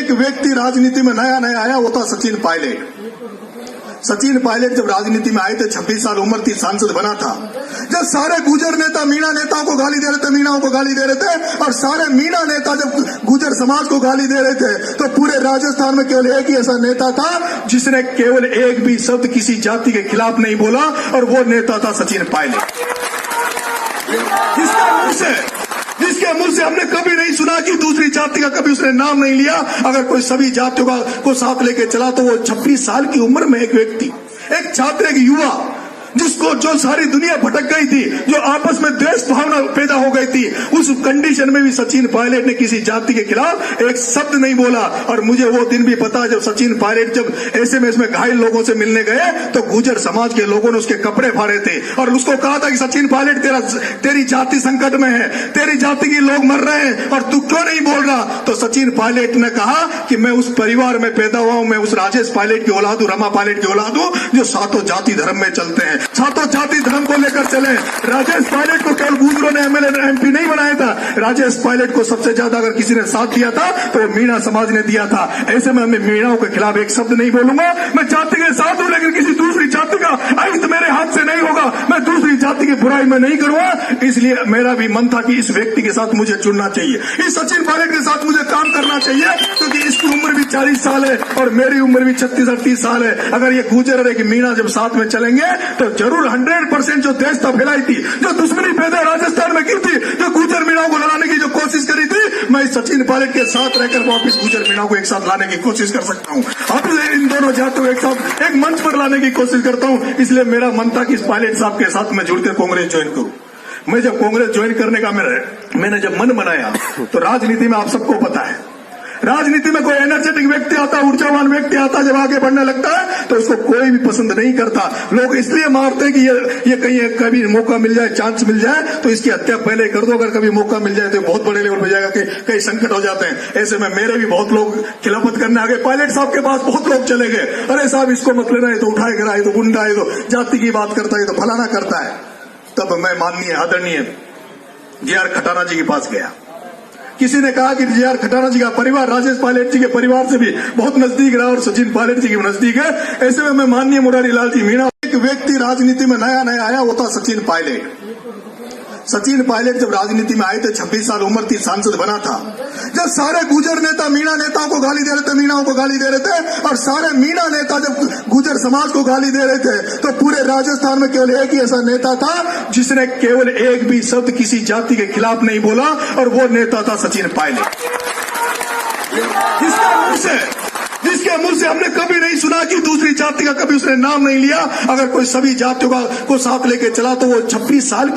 एक व्यक्ति राजनीति में नया नया आया, वो था सचिन पायलट। सचिन पायलट जब राजनीति में आए थे, 26 साल उम्र थी, सांसद बना था। जब सारे गुजर नेता मीणा नेताओं को गाली दे रहे थे, मीणाओं को गाली दे रहे थे, और सारे मीणा नेता जब गुजर समाज को गाली दे रहे थे, तो पूरे राजस्थान में केवल एक ही ऐसा नेता था जिसने केवल एक भी शब्द किसी जाति के खिलाफ नहीं बोला, और वो नेता था सचिन पायलट। जिसके मुंह से हमने कभी नहीं सुना कि दूसरी जाति का कभी उसने नाम नहीं लिया। अगर कोई सभी जातियों को साथ लेके चला, तो वो 26 साल की उम्र में एक व्यक्ति, एक छात्र, एक युवा, जिसको जो सारी दुनिया भटक गई थी, जो आपस में द्वेष भावना पैदा हो गई थी, उस कंडीशन में भी सचिन पायलट ने किसी जाति के खिलाफ एक शब्द नहीं बोला। और मुझे वो दिन भी पता है, जब सचिन पायलट जब एसएमएस में घायल लोगों से मिलने गए, तो गुजर समाज के लोगों ने उसके कपड़े फाड़े थे और उसको कहा था कि सचिन पायलट तेरी जाति संकट में है, तेरी जाति के लोग मर रहे हैं और तू क्यों नहीं बोल रहा। तो सचिन पायलट ने कहा कि मैं उस परिवार में पैदा हुआ हूं, मैं उस राजेश पायलट की औलाद हूं, रमा पायलट की औलाद हूं, जो सातों जाति धर्म में चलते हैं, सातों जाति धर्म को लेकर चले। राजेश पायलट को केवल गुजरों ने एमएलए एमपी नहीं बनाया था, राजेश पायलट को सबसे ज्यादा अगर किसी ने साथ दिया था तो मीणा समाज ने दिया था। ऐसे में मैं मीणाओं के खिलाफ एक शब्द नहीं बोलूंगा। मैं जाति के साथ हूं, लेकिन किसी दूसरी जाति का अहित मेरे हाथ से नहीं होगा। मैं दूसरी जाति की बुराई में नहीं करूंगा। इसलिए मेरा भी मन था कि इस व्यक्ति के साथ मुझे चुनना चाहिए, इस सचिन पायलट के साथ मुझे काम करना चाहिए, क्योंकि इसकी उम्र भी 40 साल है और मेरी उम्र भी 36-38 साल है। अगर ये गुजर रहे कि मीणा जब साथ में चलेंगे, तो जरूर 100% जो देशता फैलाई थी, जो दुश्मनी पैदा राजस्थान में की थी, जो गुजर मीणाओं को लड़ाने की जो कोशिश करी थी, मैं सचिन पायलट के साथ रहकर वापिस गुजर मीणाओं को एक साथ लाने की कोशिश कर सकता हूं। अब इन दोनों जातियों को एक साथ एक मंच पर लाने की कोशिश करता हूं। इसलिए मेरा मन था कि इस पायलट साहब के साथ मैं जुड़कर कांग्रेस ज्वाइन करूं। मैं जब कांग्रेस ज्वाइन करने का मैंने जब मन बनाया, तो राजनीति में आप सबको पता है, राजनीति में कोई एनर्जेटिक व्यक्ति आता, ऊर्जावान व्यक्ति आता, जब आगे बढ़ने लगता है तो उसको कोई भी पसंद नहीं करता। लोग इसलिए मारते हैं कि ये कहीं कभी मौका मिल जाए, चांस मिल जाए तो इसकी हत्या पहले कर दो। अगर कभी मौका मिल जाए तो बहुत बड़े लेवल पर जाएगा, कई संकट हो जाते हैं। ऐसे में मेरे भी बहुत लोग खिलाफत करने आ गए। पायलट साहब के पास बहुत लोग चले गए, अरे साहब इसको मत लेना, ये तो उठाए गिरा, ये तो गुंडा है, तो जाति की बात करता है, तो फलाना करता है। तब मैं माननीय आदरणीय जे.आर. खटाना जी के पास गया। किसी ने कहा कि जे.आर. खटाना जी का परिवार राजेश पायलट जी के परिवार से भी बहुत नजदीक रहा और सचिन पायलट जी के नजदीक है। ऐसे में मैं माननीय मुरारी लाल जी मीणा, एक व्यक्ति राजनीति में नया नया आया, वो था सचिन पायलट। सचिन पायलट जब राजनीति में आए थे, 26 साल उम्र थी, सांसद बना था। जब सारे गुजर नेता मीणा नेताओं को गाली दे रहे थे, मीणाओं को गाली दे रहे थे, और सारे मीणा नेता जब गुजर समाज को गाली दे रहे थे, तो पूरे राजस्थान में केवल एक ही ऐसा नेता था जिसने केवल एक भी शब्द किसी जाति के खिलाफ नहीं बोला, और वो नेता था सचिन पायलट। जिसके मुंह से हमने कभी नहीं सुना कि दूसरी जाति का कभी उसने नाम नहीं लिया। अगर कोई सभी जातियों को साथ लेके चला, तो वो 26 साल